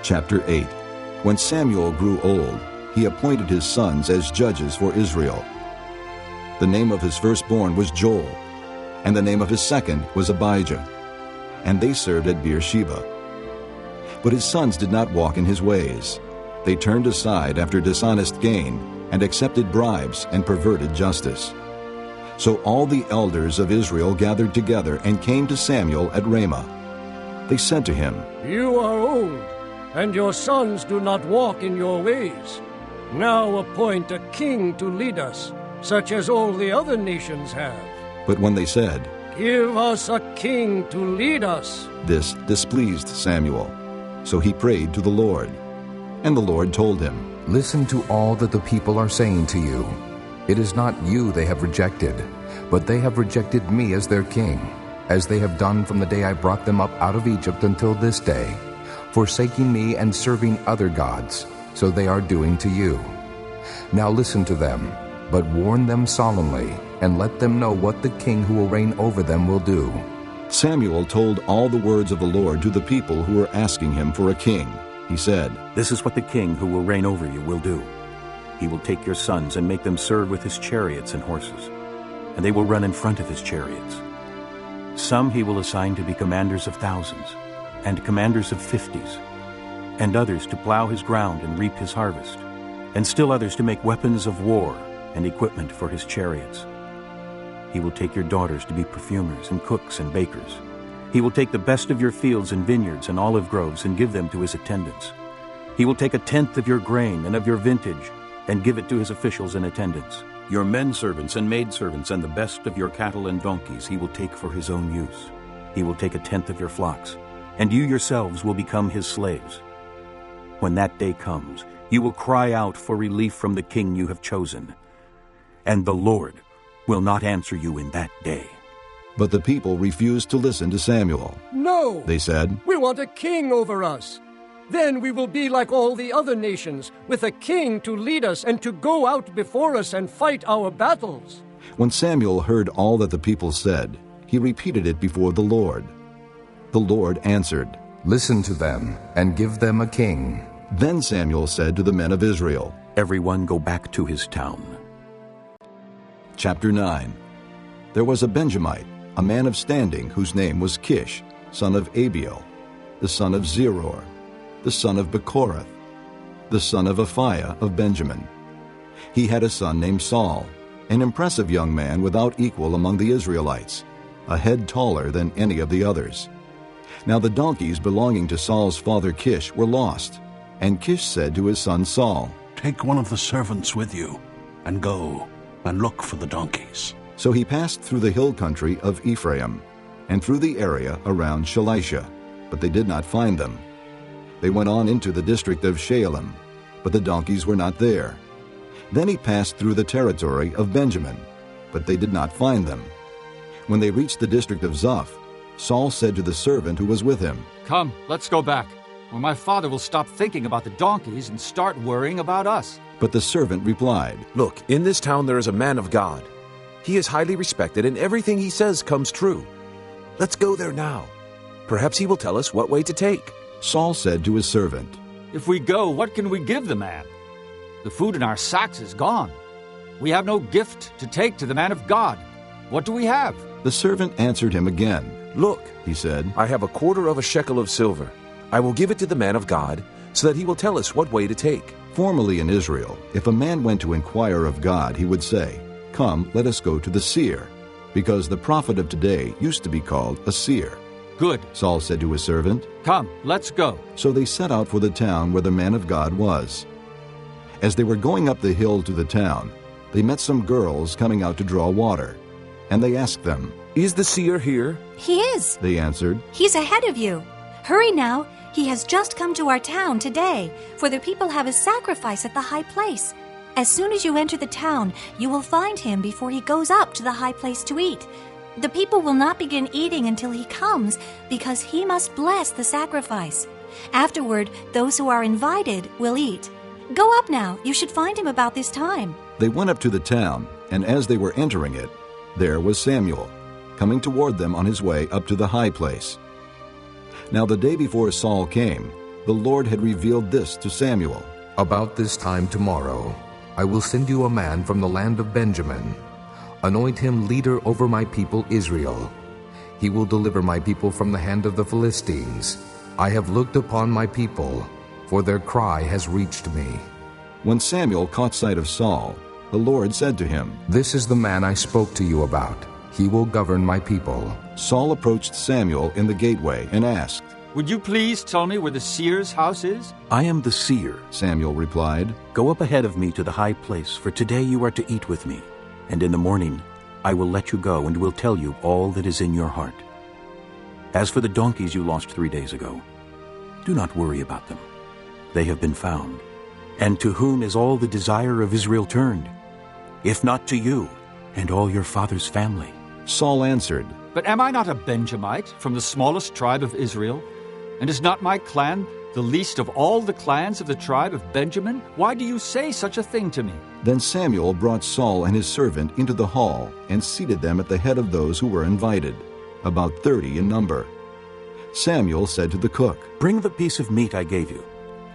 Chapter 8. When Samuel grew old, he appointed his sons as judges for Israel. The name of his firstborn was Joel, and the name of his second was Abijah, and they served at Beersheba. But his sons did not walk in his ways. They turned aside after dishonest gain, and accepted bribes and perverted justice. So all the elders of Israel gathered together and came to Samuel at Ramah. They said to him, "You are old, and your sons do not walk in your ways. Now appoint a king to lead us, such as all the other nations have." But when they said, "Give us a king to lead us," this displeased Samuel. So he prayed to the Lord. And the Lord told him, "Listen to all that the people are saying to you. It is not you they have rejected, but they have rejected me as their king, as they have done from the day I brought them up out of Egypt until this day, forsaking me and serving other gods, so they are doing to you. Now listen to them, but warn them solemnly, and let them know what the king who will reign over them will do." Samuel told all the words of the Lord to the people who were asking him for a king. He said, "This is what the king who will reign over you will do. He will take your sons and make them serve with his chariots and horses, and they will run in front of his chariots. Some he will assign to be commanders of thousands, and commanders of 50s, and others to plow his ground and reap his harvest, and still others to make weapons of war and equipment for his chariots. He will take your daughters to be perfumers and cooks and bakers. He will take the best of your fields and vineyards and olive groves and give them to his attendants. He will take a tenth of your grain and of your vintage and give it to his officials and attendants. Your men servants and maidservants and the best of your cattle and donkeys he will take for his own use. He will take a tenth of your flocks, and you yourselves will become his slaves. When that day comes, you will cry out for relief from the king you have chosen, and the Lord will not answer you in that day." But the people refused to listen to Samuel. "No," They said, "we want a king over us. Then we will be like all the other nations, with a king to lead us and to go out before us and fight our battles." When Samuel heard all that the people said, he repeated it before the Lord. The Lord answered, "Listen to them, and give them a king." Then Samuel said to the men of Israel, "Everyone go back to his town." Chapter 9. There was a Benjamite, a man of standing, whose name was Kish, son of Abiel, the son of Zeror, the son of Bechorath, the son of Aphiah of Benjamin. He had a son named Saul, an impressive young man without equal among the Israelites, a head taller than any of the others. Now the donkeys belonging to Saul's father Kish were lost, and Kish said to his son Saul, "Take one of the servants with you, and go and look for the donkeys." So he passed through the hill country of Ephraim, and through the area around Shalisha, but they did not find them. They went on into the district of Shaalim, but the donkeys were not there. Then he passed through the territory of Benjamin, but they did not find them. When they reached the district of Zuph, Saul said to the servant who was with him, "Come, let's go back, or my father will stop thinking about the donkeys and start worrying about us." But the servant replied, "Look, in this town there is a man of God. He is highly respected, and everything he says comes true. Let's go there now. Perhaps he will tell us what way to take." Saul said to his servant, "If we go, what can we give the man? The food in our sacks is gone. We have no gift to take to the man of God. What do we have?" The servant answered him again. "Look," he said, "I have a quarter of a shekel of silver. I will give it to the man of God, so that he will tell us what way to take." Formerly in Israel, if a man went to inquire of God, he would say, "Come, let us go to the seer," because the prophet of today used to be called a seer. "Good," Saul said to his servant. "Come, let's go." So they set out for the town where the man of God was. As they were going up the hill to the town, they met some girls coming out to draw water. And they asked them, "Is the seer here?" "He is," they answered. "He's ahead of you. Hurry now, he has just come to our town today, for the people have a sacrifice at the high place. As soon as you enter the town, you will find him before he goes up to the high place to eat. The people will not begin eating until he comes, because he must bless the sacrifice. Afterward, those who are invited will eat. Go up now, you should find him about this time." They went up to the town, and as they were entering it, there was Samuel, coming toward them on his way up to the high place. Now the day before Saul came, the Lord had revealed this to Samuel. About this time tomorrow, I will send you a man from the land of Benjamin. Anoint him leader over my people Israel. He will deliver my people from the hand of the Philistines. I have looked upon my people, for their cry has reached me. When Samuel caught sight of Saul, the Lord said to him, This is the man I spoke to you about. He will govern my people. Saul approached Samuel in the gateway and asked, Would you please tell me where the seer's house is? I am the seer, Samuel replied. Go up ahead of me to the high place, for today you are to eat with me. And in the morning I will let you go and will tell you all that is in your heart. As for the donkeys you lost 3 days ago, do not worry about them. They have been found. And to whom is all the desire of Israel turned? If not to you and all your father's family. Saul answered, But am I not a Benjamite from the smallest tribe of Israel? And is not my clan the least of all the clans of the tribe of Benjamin? Why do you say such a thing to me? Then Samuel brought Saul and his servant into the hall and seated them at the head of those who were invited, about 30 in number. Samuel said to the cook, Bring the piece of meat I gave you,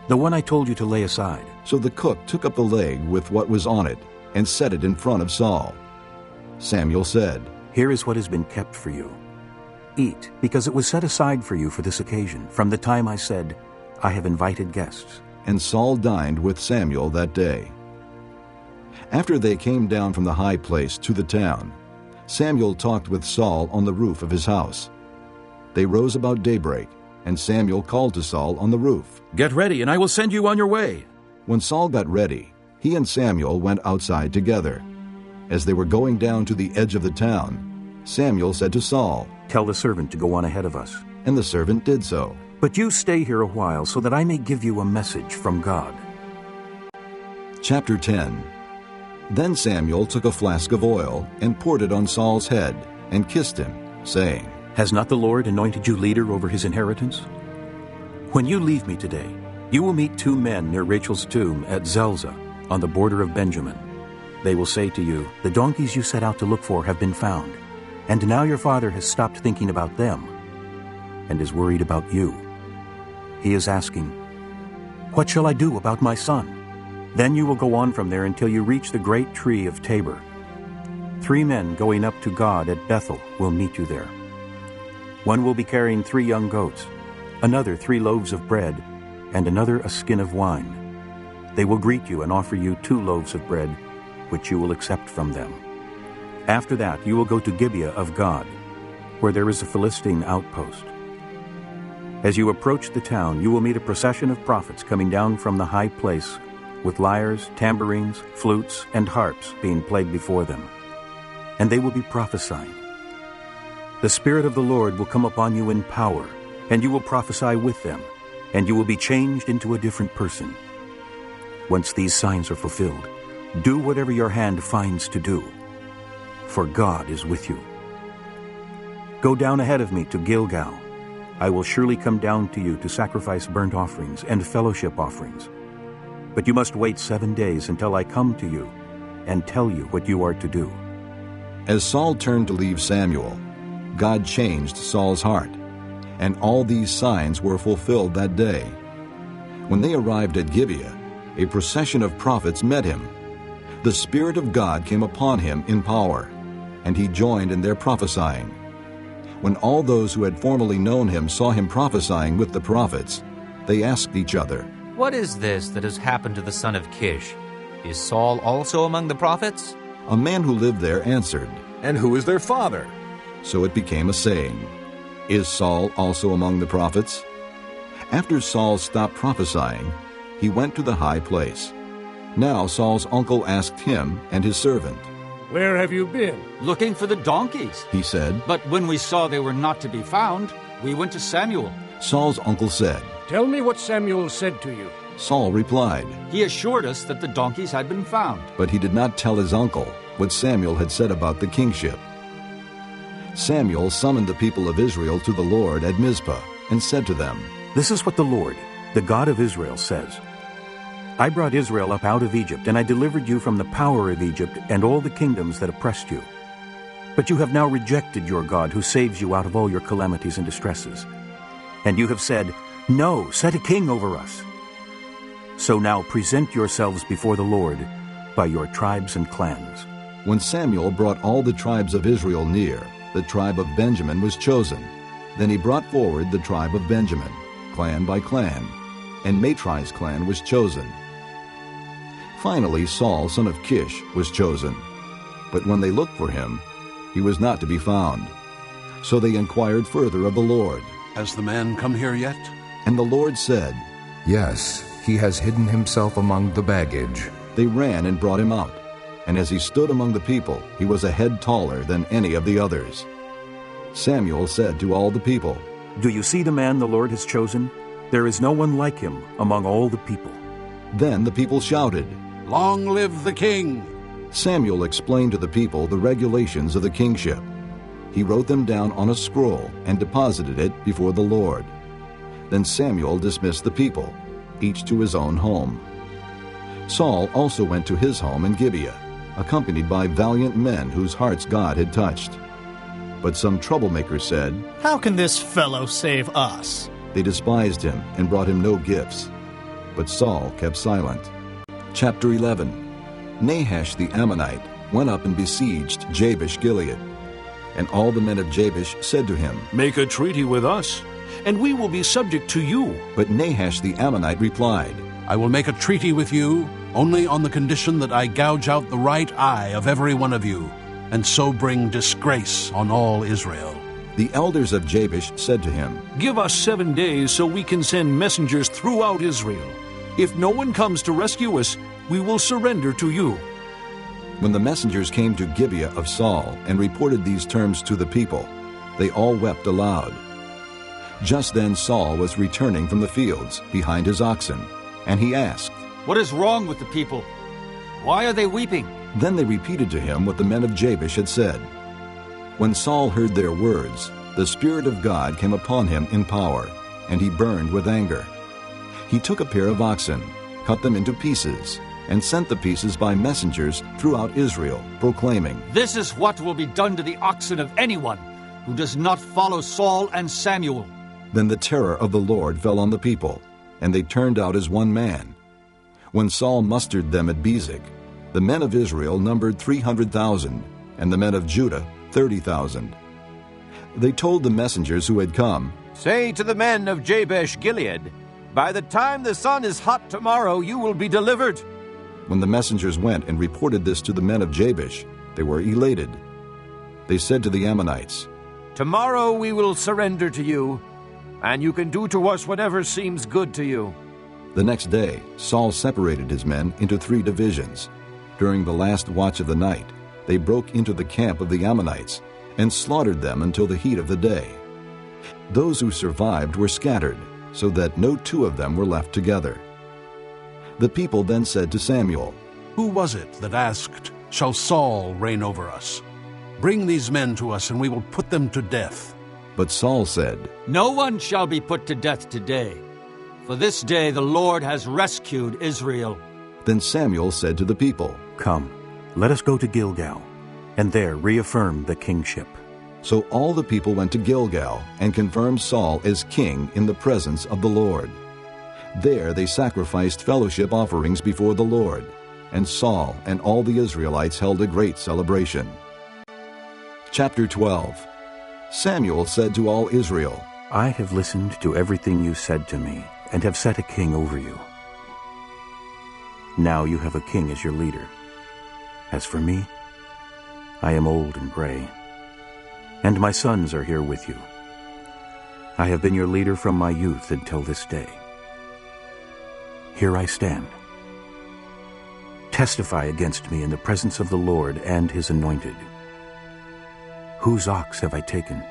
the one I told you to lay aside. So the cook took up the leg with what was on it and set it in front of Saul. Samuel said, Here is what has been kept for you. Eat, because it was set aside for you for this occasion, from the time I said, I have invited guests. And Saul dined with Samuel that day. After they came down from the high place to the town, Samuel talked with Saul on the roof of his house. They rose about daybreak, and Samuel called to Saul on the roof, Get ready, and I will send you on your way. When Saul got ready, he and Samuel went outside together. As they were going down to the edge of the town, Samuel said to Saul, Tell the servant to go on ahead of us. And the servant did so. But you stay here a while so that I may give you a message from God. Chapter 10. Then Samuel took a flask of oil and poured it on Saul's head and kissed him, saying, Has not the Lord anointed you leader over his inheritance? When you leave me today, you will meet 2 men near Rachel's tomb at Zelzah, on the border of Benjamin. They will say to you, The donkeys you set out to look for have been found, and now your father has stopped thinking about them and is worried about you. He is asking, What shall I do about my son? Then you will go on from there until you reach the great tree of Tabor. 3 men going up to God at Bethel will meet you there. One will be carrying 3 young goats, another 3 loaves of bread, and another a skin of wine. They will greet you and offer you 2 loaves of bread, which you will accept from them. After that you will go to Gibeah of God, where there is a Philistine outpost. As you approach the town, you will meet a procession of prophets coming down from the high place, with lyres, tambourines, flutes, and harps being played before them. And they will be prophesying. The Spirit of the Lord will come upon you in power, and you will prophesy with them, and you will be changed into a different person. Once these signs are fulfilled, do whatever your hand finds to do, for God is with you. Go down ahead of me to Gilgal. I will surely come down to you to sacrifice burnt offerings and fellowship offerings. But you must wait 7 days until I come to you and tell you what you are to do. As Saul turned to leave Samuel, God changed Saul's heart, and all these signs were fulfilled that day. When they arrived at Gibeah, a procession of prophets met him. The Spirit of God came upon him in power, and he joined in their prophesying. When all those who had formerly known him saw him prophesying with the prophets, they asked each other, What is this that has happened to the son of Kish? Is Saul also among the prophets? A man who lived there answered, And who is their father? So it became a saying, Is Saul also among the prophets? After Saul stopped prophesying, he went to the high place. Now Saul's uncle asked him and his servant, Where have you been? Looking for the donkeys. He said. But when we saw they were not to be found, we went to Samuel. Saul's uncle said, Tell me what Samuel said to you. Saul replied, He assured us that the donkeys had been found. But he did not tell his uncle what Samuel had said about the kingship. Samuel summoned the people of Israel to the Lord at Mizpah and said to them, This is what the Lord, the God of Israel, says. I brought Israel up out of Egypt, and I delivered you from the power of Egypt and all the kingdoms that oppressed you. But you have now rejected your God, who saves you out of all your calamities and distresses. And you have said, No, set a king over us. So now present yourselves before the Lord by your tribes and clans. When Samuel brought all the tribes of Israel near, the tribe of Benjamin was chosen. Then he brought forward the tribe of Benjamin, clan by clan, and Matri's clan was chosen. Finally Saul, son of Kish, was chosen. But when they looked for him, he was not to be found. So they inquired further of the Lord. Has the man come here yet? And the Lord said, Yes, he has hidden himself among the baggage. They ran and brought him out. And as he stood among the people, he was a head taller than any of the others. Samuel said to all the people, Do you see the man the Lord has chosen? There is no one like him among all the people. Then the people shouted, Long live the king! Samuel explained to the people the regulations of the kingship. He wrote them down on a scroll and deposited it before the Lord. Then Samuel dismissed the people, each to his own home. Saul also went to his home in Gibeah, accompanied by valiant men whose hearts God had touched. But some troublemakers said, How can this fellow save us? They despised him and brought him no gifts. But Saul kept silent. Chapter 11. Nahash the Ammonite went up and besieged Jabesh-Gilead. And all the men of Jabesh said to him, Make a treaty with us, and we will be subject to you. But Nahash the Ammonite replied, I will make a treaty with you only on the condition that I gouge out the right eye of every one of you, and so bring disgrace on all Israel. The elders of Jabesh said to him, Give us 7 days so we can send messengers throughout Israel. If no one comes to rescue us, we will surrender to you. When the messengers came to Gibeah of Saul and reported these terms to the people, they all wept aloud. Just then Saul was returning from the fields behind his oxen, and he asked, What is wrong with the people? Why are they weeping? Then they repeated to him what the men of Jabesh had said. When Saul heard their words, the Spirit of God came upon him in power, and he burned with anger. He took a pair of oxen, cut them into pieces, and sent the pieces by messengers throughout Israel, proclaiming, This is what will be done to the oxen of anyone who does not follow Saul and Samuel. Then the terror of the Lord fell on the people, and they turned out as one man. When Saul mustered them at Bezek, the men of Israel numbered 300,000, and the men of Judah 30,000. They told the messengers who had come, Say to the men of Jabesh-Gilead, By the time the sun is hot tomorrow, you will be delivered. When the messengers went and reported this to the men of Jabesh, they were elated. They said to the Ammonites, Tomorrow we will surrender to you, and you can do to us whatever seems good to you. The next day, Saul separated his men into 3 divisions. During the last watch of the night, they broke into the camp of the Ammonites and slaughtered them until the heat of the day. Those who survived were scattered, so that no 2 of them were left together. The people then said to Samuel, Who was it that asked, Shall Saul reign over us? Bring these men to us, and we will put them to death. But Saul said, No one shall be put to death today, for this day the Lord has rescued Israel. Then Samuel said to the people, Come, let us go to Gilgal, and there reaffirm the kingship. So all the people went to Gilgal and confirmed Saul as king in the presence of the Lord. There they sacrificed fellowship offerings before the Lord, and Saul and all the Israelites held a great celebration. Chapter 12. Samuel said to all Israel, I have listened to everything you said to me, and have set a king over you. Now you have a king as your leader. As for me, I am old and gray, and my sons are here with you. I have been your leader from my youth until this day. Here I stand. Testify against me in the presence of the Lord and his anointed. Whose ox have I taken?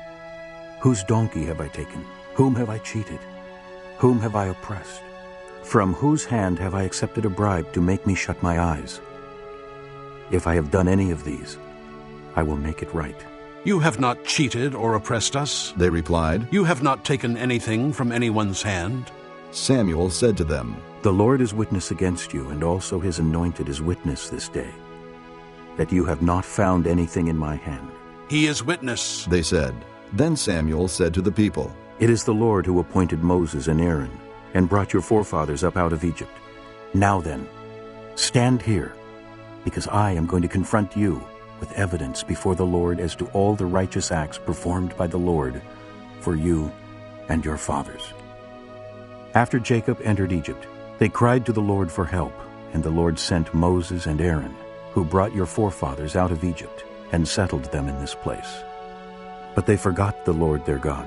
Whose donkey have I taken? Whom have I cheated? Whom have I oppressed? From whose hand have I accepted a bribe to make me shut my eyes? If I have done any of these, I will make it right. You have not cheated or oppressed us, they replied. You have not taken anything from anyone's hand. Samuel said to them, The Lord is witness against you, and also his anointed is witness this day, that you have not found anything in my hand. He is witness, they said. Then Samuel said to the people, It is the Lord who appointed Moses and Aaron and brought your forefathers up out of Egypt. Now then, stand here, because I am going to confront you with evidence before the Lord as to all the righteous acts performed by the Lord for you and your fathers. After Jacob entered Egypt, they cried to the Lord for help, and the Lord sent Moses and Aaron, who brought your forefathers out of Egypt and settled them in this place. But they forgot the Lord their God.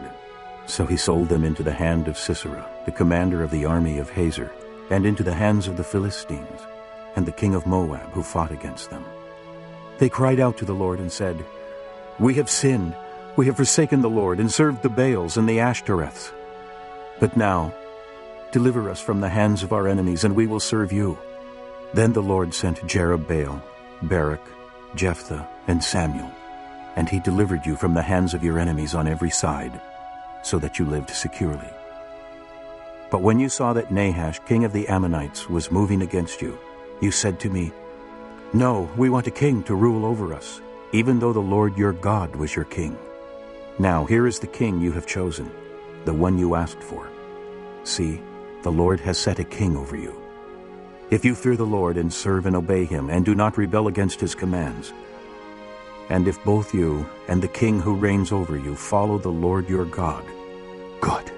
So he sold them into the hand of Sisera, the commander of the army of Hazor, and into the hands of the Philistines, and the king of Moab, who fought against them. They cried out to the Lord and said, We have sinned. We have forsaken the Lord and served the Baals and the Ashtoreths. But now, deliver us from the hands of our enemies, and we will serve you. Then the Lord sent Jerubbaal, Barak, Jephthah, and Samuel, and he delivered you from the hands of your enemies on every side, so that you lived securely. But when you saw that Nahash, king of the Ammonites, was moving against you, you said to me, No, we want a king to rule over us, even though the Lord your God was your king. Now here is the king you have chosen, the one you asked for. See, the Lord has set a king over you. If you fear the Lord and serve and obey him, and do not rebel against his commands, and if both you and the king who reigns over you follow the Lord your God, good.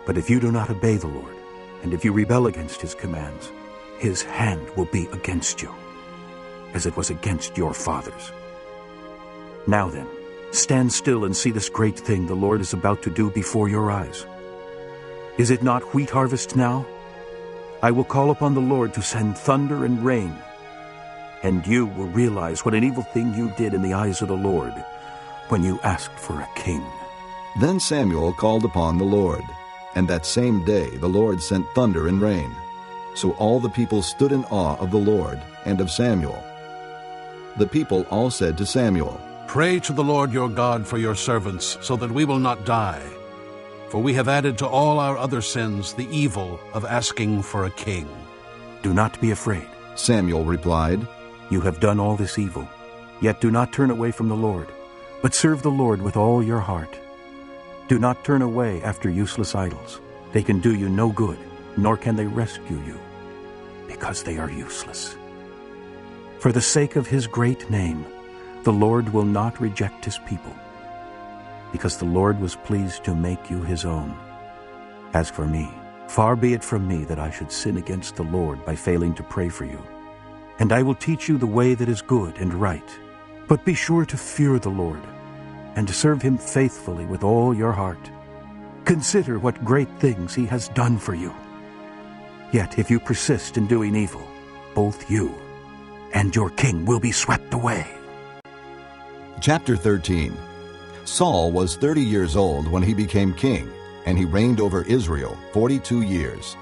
But if you do not obey the Lord, and if you rebel against his commands, his hand will be against you, as it was against your fathers. Now then, stand still and see this great thing the Lord is about to do before your eyes. Is it not wheat harvest now? I will call upon the Lord to send thunder and rain, and you will realize what an evil thing you did in the eyes of the Lord when you asked for a king. Then Samuel called upon the Lord, and that same day the Lord sent thunder and rain. So all the people stood in awe of the Lord and of Samuel. The people all said to Samuel, Pray to the Lord your God for your servants, so that we will not die. For we have added to all our other sins the evil of asking for a king. Do not be afraid, Samuel replied. You have done all this evil, yet do not turn away from the Lord, but serve the Lord with all your heart. Do not turn away after useless idols. They can do you no good, nor can they rescue you, because they are useless. For the sake of his great name, the Lord will not reject his people, because the Lord was pleased to make you his own. As for me, far be it from me that I should sin against the Lord by failing to pray for you. And I will teach you the way that is good and right. But be sure to fear the Lord, and to serve him faithfully with all your heart. Consider what great things he has done for you. Yet if you persist in doing evil, both you and your king will be swept away. Chapter 13. Saul was 30 years old when he became king, and he reigned over Israel 42 years.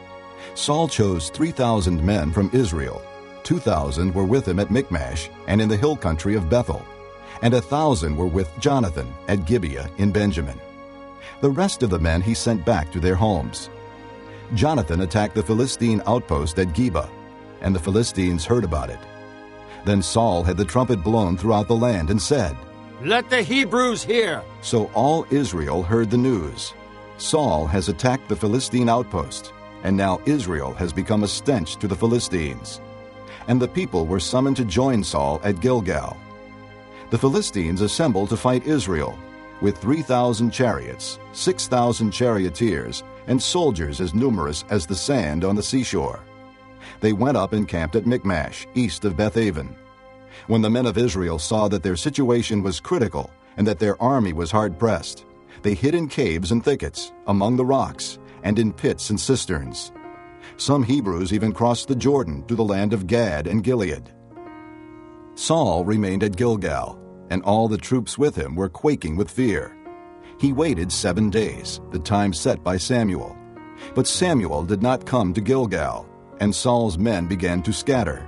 Saul chose 3,000 men from Israel. 2,000 were with him at Michmash and in the hill country of Bethel, and 1,000 were with Jonathan at Gibeah in Benjamin. The rest of the men he sent back to their homes. Jonathan attacked the Philistine outpost at Geba, and the Philistines heard about it. Then Saul had the trumpet blown throughout the land and said, Let the Hebrews hear. So all Israel heard the news. Saul has attacked the Philistine outpost, and now Israel has become a stench to the Philistines. And the people were summoned to join Saul at Gilgal. The Philistines assembled to fight Israel, with 3,000 chariots, 6,000 charioteers, and soldiers as numerous as the sand on the seashore. They went up and camped at Michmash, east of Bethaven. When the men of Israel saw that their situation was critical and that their army was hard-pressed, they hid in caves and thickets, among the rocks, and in pits and cisterns. Some Hebrews even crossed the Jordan to the land of Gad and Gilead. Saul remained at Gilgal, and all the troops with him were quaking with fear. He waited 7 days, the time set by Samuel. But Samuel did not come to Gilgal, and Saul's men began to scatter.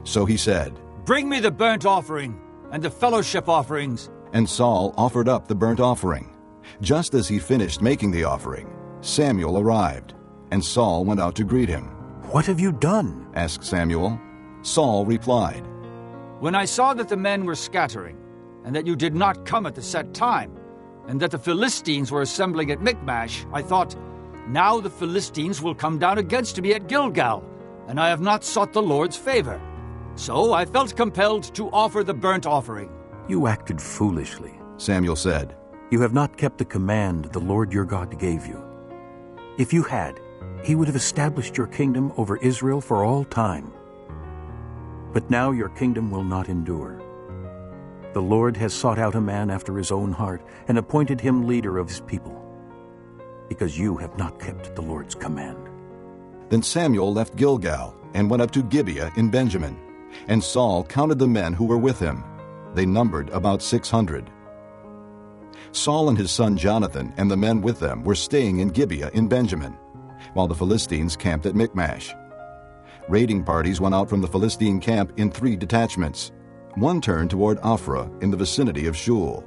So he said, Bring me the burnt offering and the fellowship offerings. And Saul offered up the burnt offering. Just as he finished making the offering, Samuel arrived, and Saul went out to greet him. What have you done? Asked Samuel. Saul replied, When I saw that the men were scattering, and that you did not come at the set time, and that the Philistines were assembling at Michmash, I thought, now the Philistines will come down against me at Gilgal, and I have not sought the Lord's favor. So I felt compelled to offer the burnt offering. You acted foolishly, Samuel said. You have not kept the command the Lord your God gave you. If you had, he would have established your kingdom over Israel for all time. But now your kingdom will not endure. The Lord has sought out a man after his own heart and appointed him leader of his people, because you have not kept the Lord's command. Then Samuel left Gilgal and went up to Gibeah in Benjamin, and Saul counted the men who were with him. They numbered about 600. Saul and his son Jonathan and the men with them were staying in Gibeah in Benjamin, while the Philistines camped at Michmash. Raiding parties went out from the Philistine camp in 3 detachments. One turned toward Ophrah in the vicinity of Shul,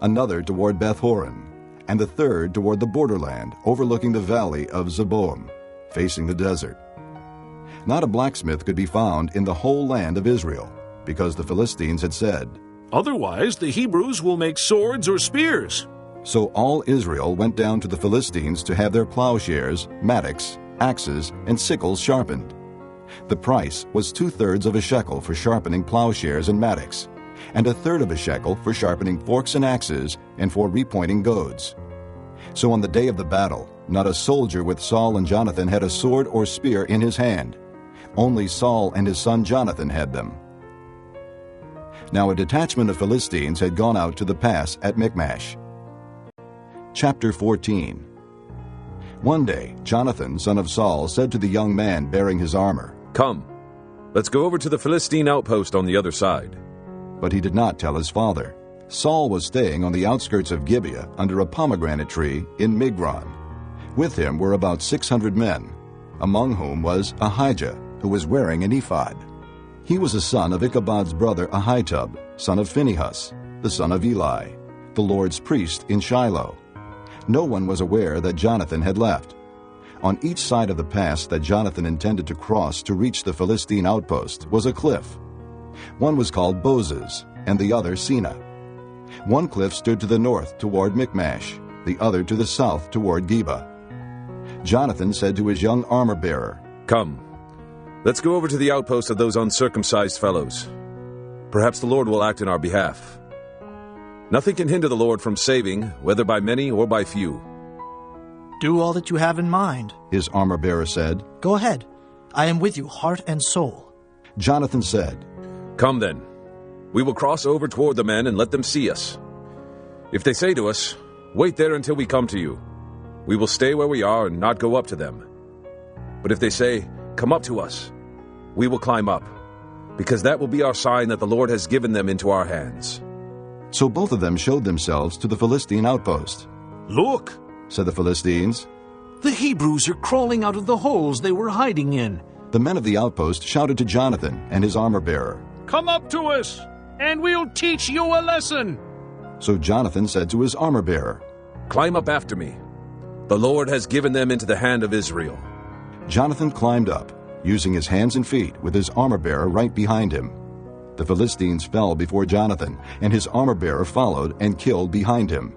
another toward Beth-horon, and the third toward the borderland overlooking the valley of Zeboim, facing the desert. Not a blacksmith could be found in the whole land of Israel, because the Philistines had said, "Otherwise the Hebrews will make swords or spears." So all Israel went down to the Philistines to have their plowshares, mattocks, axes, and sickles sharpened. The price was 2/3 of a shekel for sharpening plowshares and mattocks, and 1/3 of a shekel for sharpening forks and axes and for repointing goads. So on the day of the battle, not a soldier with Saul and Jonathan had a sword or spear in his hand. Only Saul and his son Jonathan had them. Now a detachment of Philistines had gone out to the pass at Michmash. Chapter 14. One day Jonathan, son of Saul, said to the young man bearing his armor, "Come, let's go over to the Philistine outpost on the other side." But he did not tell his father. Saul was staying on the outskirts of Gibeah under a pomegranate tree in Migron. With him were about 600 men, among whom was Ahijah, who was wearing an ephod. He was a son of Ichabod's brother Ahitub, son of Phinehas, the son of Eli, the Lord's priest in Shiloh. No one was aware that Jonathan had left. On each side of the pass that Jonathan intended to cross to reach the Philistine outpost was a cliff. One was called Bozez, and the other Sina. One cliff stood to the north toward Michmash, the other to the south toward Geba. Jonathan said to his young armor-bearer, "Come, let's go over to the outpost of those uncircumcised fellows. Perhaps the Lord will act in our behalf. Nothing can hinder the Lord from saving, whether by many or by few." Do all that you have in mind, his armor-bearer said. Go ahead. I am with you, heart and soul. Jonathan said, "Come then. We will cross over toward the men and let them see us. If they say to us, 'Wait there until we come to you,' we will stay where we are and not go up to them. But if they say, 'Come up to us,' we will climb up, because that will be our sign that the Lord has given them into our hands." So both of them showed themselves to the Philistine outpost. "Look," said the Philistines, "the Hebrews are crawling out of the holes they were hiding in." The men of the outpost shouted to Jonathan and his armor-bearer, "Come up to us, and we'll teach you a lesson." So Jonathan said to his armor-bearer, "Climb up after me. The Lord has given them into the hand of Israel." Jonathan climbed up, using his hands and feet, with his armor-bearer right behind him. The Philistines fell before Jonathan, and his armor-bearer followed and killed behind him.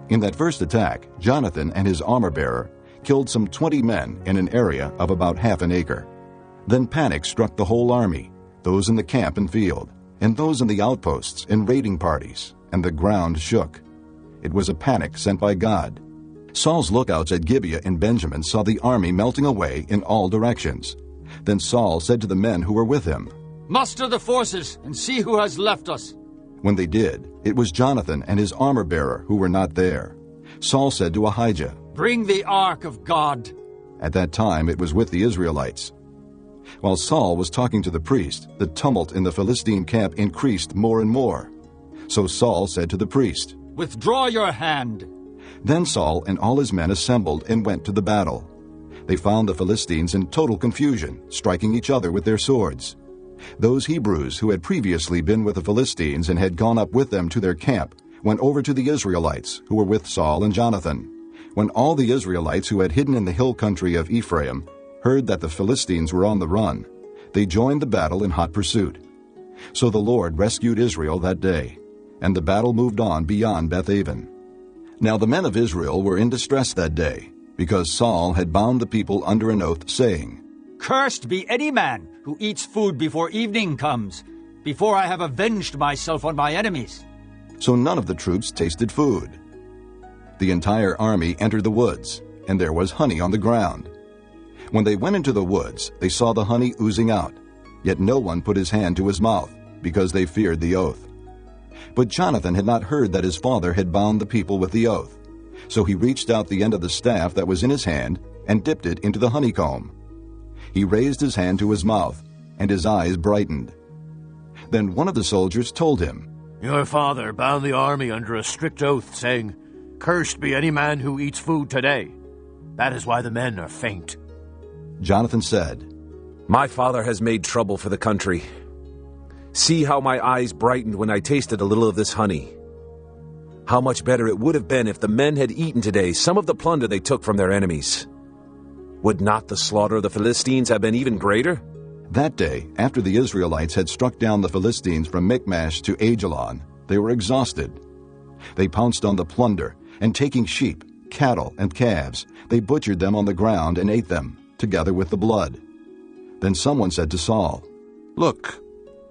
In that first attack, Jonathan and his armor-bearer killed some 20 men in an area of about half an acre. Then panic struck the whole army, those in the camp and field, and those in the outposts and raiding parties, and the ground shook. It was a panic sent by God. Saul's lookouts at Gibeah in Benjamin saw the army melting away in all directions. Then Saul said to the men who were with him, "Muster the forces and see who has left us." When they did, it was Jonathan and his armor-bearer who were not there. Saul said to Ahijah, "Bring the ark of God." At that time it was with the Israelites. While Saul was talking to the priest, the tumult in the Philistine camp increased more and more. So Saul said to the priest, "Withdraw your hand." Then Saul and all his men assembled and went to the battle. They found the Philistines in total confusion, striking each other with their swords. Those Hebrews who had previously been with the Philistines and had gone up with them to their camp went over to the Israelites who were with Saul and Jonathan. When all the Israelites who had hidden in the hill country of Ephraim heard that the Philistines were on the run, they joined the battle in hot pursuit. So the Lord rescued Israel that day, and the battle moved on beyond Beth-aven. Now the men of Israel were in distress that day, because Saul had bound the people under an oath, saying, Cursed be any man who eats food before evening comes, before I have avenged myself on my enemies. So none of the troops tasted food. The entire army entered the woods, and there was honey on the ground. When they went into the woods, they saw the honey oozing out, yet no one put his hand to his mouth, because they feared the oath. But Jonathan had not heard that his father had bound the people with the oath. So he reached out the end of the staff that was in his hand and dipped it into the honeycomb. He raised his hand to his mouth, and his eyes brightened. Then one of the soldiers told him, Your father bound the army under a strict oath, saying, Cursed be any man who eats food today. That is why the men are faint. Jonathan said, My father has made trouble for the country. See how my eyes brightened when I tasted a little of this honey. How much better it would have been if the men had eaten today some of the plunder they took from their enemies. Would not the slaughter of the Philistines have been even greater? That day, after the Israelites had struck down the Philistines from Michmash to Ajalon, they were exhausted. They pounced on the plunder, and taking sheep, cattle, and calves, they butchered them on the ground and ate them, together with the blood. Then someone said to Saul, Look,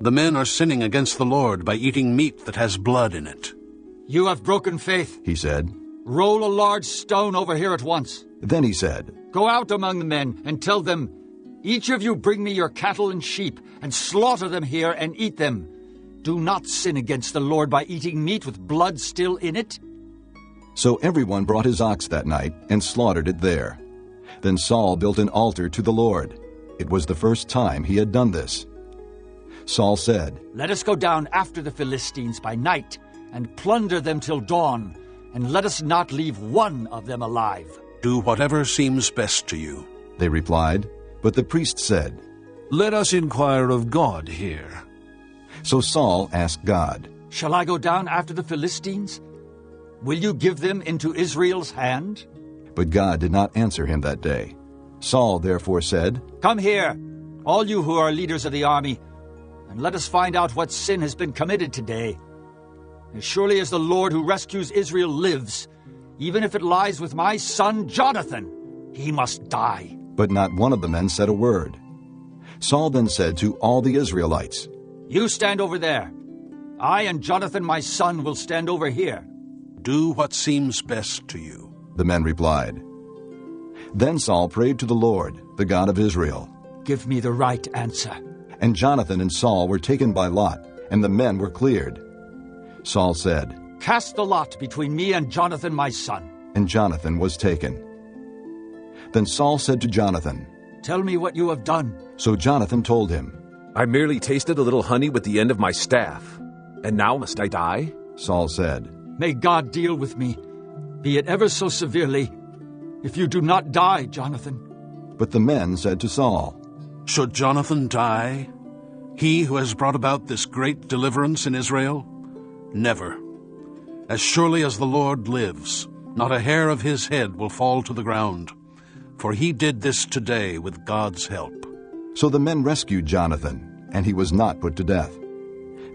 the men are sinning against the Lord by eating meat that has blood in it. You have broken faith, he said. Roll a large stone over here at once. Then he said, Go out among the men and tell them, Each of you bring me your cattle and sheep, and slaughter them here and eat them. Do not sin against the Lord by eating meat with blood still in it. So everyone brought his ox that night and slaughtered it there. Then Saul built an altar to the Lord. It was the first time he had done this. Saul said, Let us go down after the Philistines by night, and plunder them till dawn, and let us not leave one of them alive. Do whatever seems best to you, they replied. But the priest said, Let us inquire of God here. So Saul asked God, Shall I go down after the Philistines? Will you give them into Israel's hand? But God did not answer him that day. Saul therefore said, Come here, all you who are leaders of the army, and let us find out what sin has been committed today. As surely as the Lord who rescues Israel lives, even if it lies with my son Jonathan, he must die. But not one of the men said a word. Saul then said to all the Israelites, You stand over there. I and Jonathan my son will stand over here. Do what seems best to you, the men replied. Then Saul prayed to the Lord, the God of Israel. Give me the right answer. And Jonathan and Saul were taken by lot, and the men were cleared. Saul said, Cast the lot between me and Jonathan my son. And Jonathan was taken. Then Saul said to Jonathan, Tell me what you have done. So Jonathan told him, I merely tasted a little honey with the end of my staff, and now must I die? Saul said, May God deal with me, be it ever so severely, if you do not die, Jonathan. But the men said to Saul, Should Jonathan die, he who has brought about this great deliverance in Israel? Never. As surely as the Lord lives, not a hair of his head will fall to the ground. For he did this today with God's help. So the men rescued Jonathan, and he was not put to death.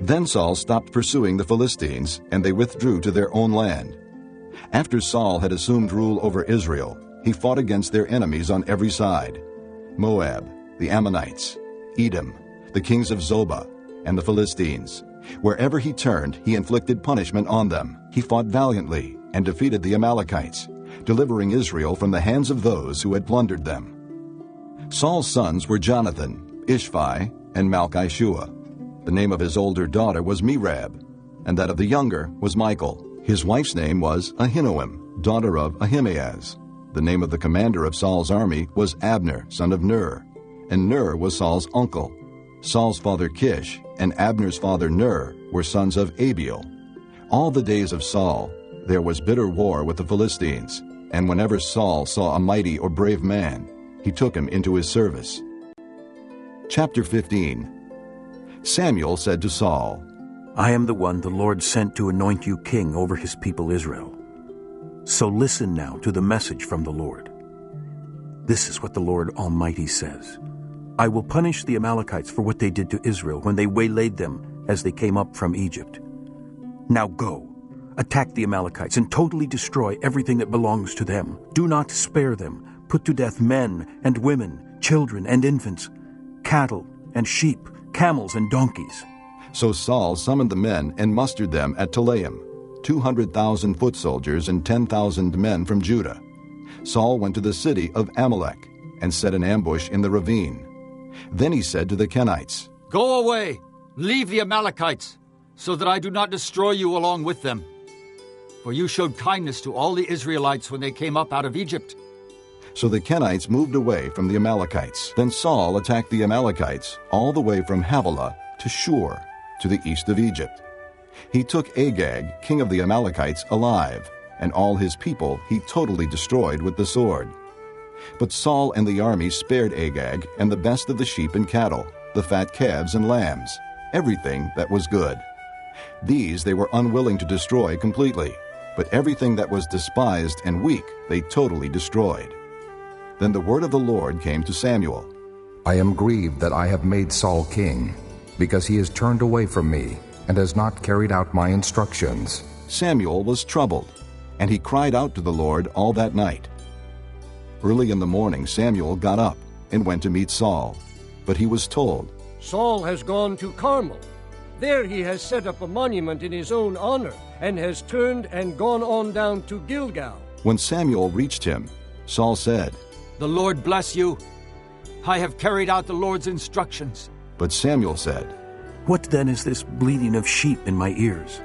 Then Saul stopped pursuing the Philistines, and they withdrew to their own land. After Saul had assumed rule over Israel, he fought against their enemies on every side: Moab, the Ammonites, Edom, the kings of Zobah, and the Philistines. Wherever he turned, he inflicted punishment on them. He fought valiantly and defeated the Amalekites, delivering Israel from the hands of those who had plundered them. Saul's sons were Jonathan, Ishvi, and Malchishua. The name of his older daughter was Merab, and that of the younger was Michal. His wife's name was Ahinoam, daughter of Ahimaaz. The name of the commander of Saul's army was Abner, son of Ner, and Ner was Saul's uncle. Saul's father Kish and Abner's father Ner were sons of Abiel. All the days of Saul there was bitter war with the Philistines, and whenever Saul saw a mighty or brave man, he took him into his service. Chapter 15. Samuel said to Saul, I am the one the Lord sent to anoint you king over his people Israel. So listen now to the message from the Lord. This is what the Lord Almighty says. I will punish the Amalekites for what they did to Israel when they waylaid them as they came up from Egypt. Now go, Attack the Amalekites and totally destroy everything that belongs to them. Do not spare them. Put to death men and women, children and infants, cattle and sheep, camels and donkeys." So Saul summoned the men and mustered them at Telaim, 200,000 foot soldiers and 10,000 men from Judah. Saul went to the city of Amalek and set an ambush in the ravine. Then he said to the Kenites, "Go away, leave the Amalekites, so that I do not destroy you along with them. For you showed kindness to all the Israelites when they came up out of Egypt." So the Kenites moved away from the Amalekites. Then Saul attacked the Amalekites all the way from Havilah to Shur, to the east of Egypt. He took Agag, king of the Amalekites, alive, and all his people he totally destroyed with the sword. But Saul and the army spared Agag and the best of the sheep and cattle, the fat calves and lambs, everything that was good. These they were unwilling to destroy completely, but everything that was despised and weak they totally destroyed. Then the word of the Lord came to Samuel. "I am grieved that I have made Saul king, because he has turned away from me and has not carried out my instructions." Samuel was troubled, and he cried out to the Lord all that night. Early in the morning Samuel got up and went to meet Saul, but he was told, "Saul has gone to Carmel. There he has set up a monument in his own honor, and has turned and gone on down to Gilgal." When Samuel reached him, Saul said, "The Lord bless you. I have carried out the Lord's instructions." But Samuel said, "What then is this bleating of sheep in my ears?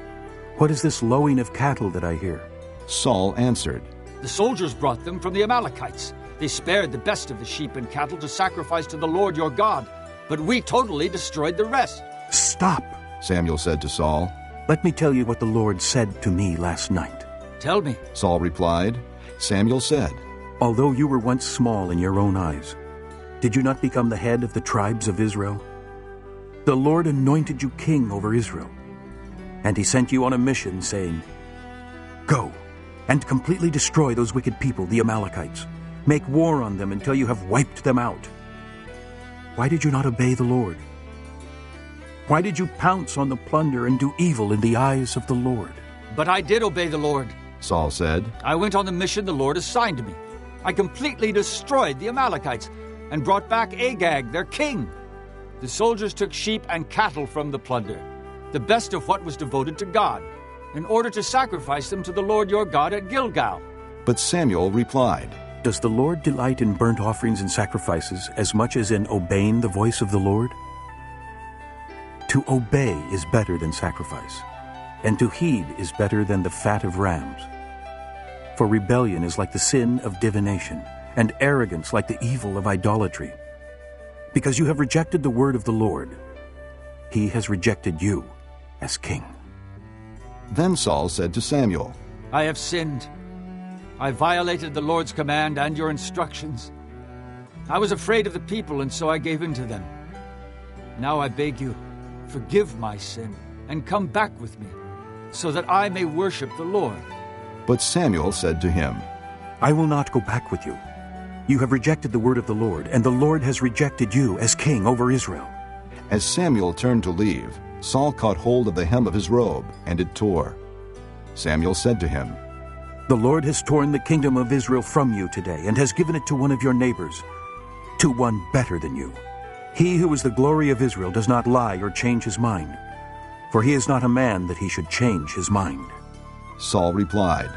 What is this lowing of cattle that I hear?" Saul answered, "The soldiers brought them from the Amalekites. They spared the best of the sheep and cattle to sacrifice to the Lord your God, but we totally destroyed the rest." "Stop," Samuel said to Saul. "Let me tell you what the Lord said to me last night." "Tell me." Saul replied. Samuel said, "Although you were once small in your own eyes, did you not become the head of the tribes of Israel? The Lord anointed you king over Israel, and he sent you on a mission, saying, 'Go and completely destroy those wicked people, the Amalekites. Make war on them until you have wiped them out.' Why did you not obey the Lord? Why did you pounce on the plunder and do evil in the eyes of the Lord?" "But I did obey the Lord," Saul said. "I went on the mission the Lord assigned to me. I completely destroyed the Amalekites and brought back Agag, their king. The soldiers took sheep and cattle from the plunder, the best of what was devoted to God, in order to sacrifice them to the Lord your God at Gilgal." But Samuel replied, "Does the Lord delight in burnt offerings and sacrifices as much as in obeying the voice of the Lord? To obey is better than sacrifice, and to heed is better than the fat of rams. For rebellion is like the sin of divination, and arrogance like the evil of idolatry. Because you have rejected the word of the Lord, he has rejected you as king." Then Saul said to Samuel, "I have sinned. I violated the Lord's command and your instructions. I was afraid of the people, and so I gave in to them. Now I beg you, forgive my sin, and come back with me, so that I may worship the Lord." But Samuel said to him, "I will not go back with you. You have rejected the word of the Lord, and the Lord has rejected you as king over Israel." As Samuel turned to leave, Saul caught hold of the hem of his robe, and it tore. Samuel said to him, "The Lord has torn the kingdom of Israel from you today, and has given it to one of your neighbors, to one better than you. He who is the glory of Israel does not lie or change his mind, for he is not a man that he should change his mind." Saul replied,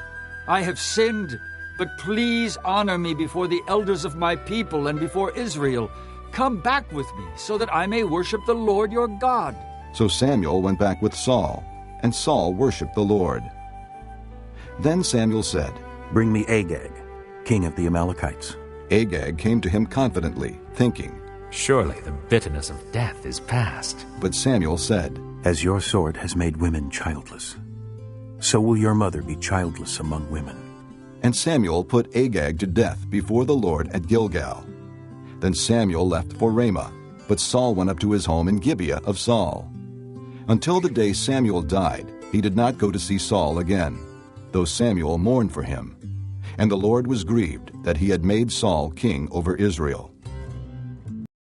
"I have sinned, but please honor me before the elders of my people and before Israel. Come back with me, so that I may worship the Lord your God." So Samuel went back with Saul, and Saul worshipped the Lord. Then Samuel said, "Bring me Agag, king of the Amalekites." Agag came to him confidently, thinking, "Surely the bitterness of death is past." But Samuel said, "As your sword has made women childless, so will your mother be childless among women." And Samuel put Agag to death before the Lord at Gilgal. Then Samuel left for Ramah, but Saul went up to his home in Gibeah of Saul. Until the day Samuel died, he did not go to see Saul again, though Samuel mourned for him. And the Lord was grieved that he had made Saul king over Israel.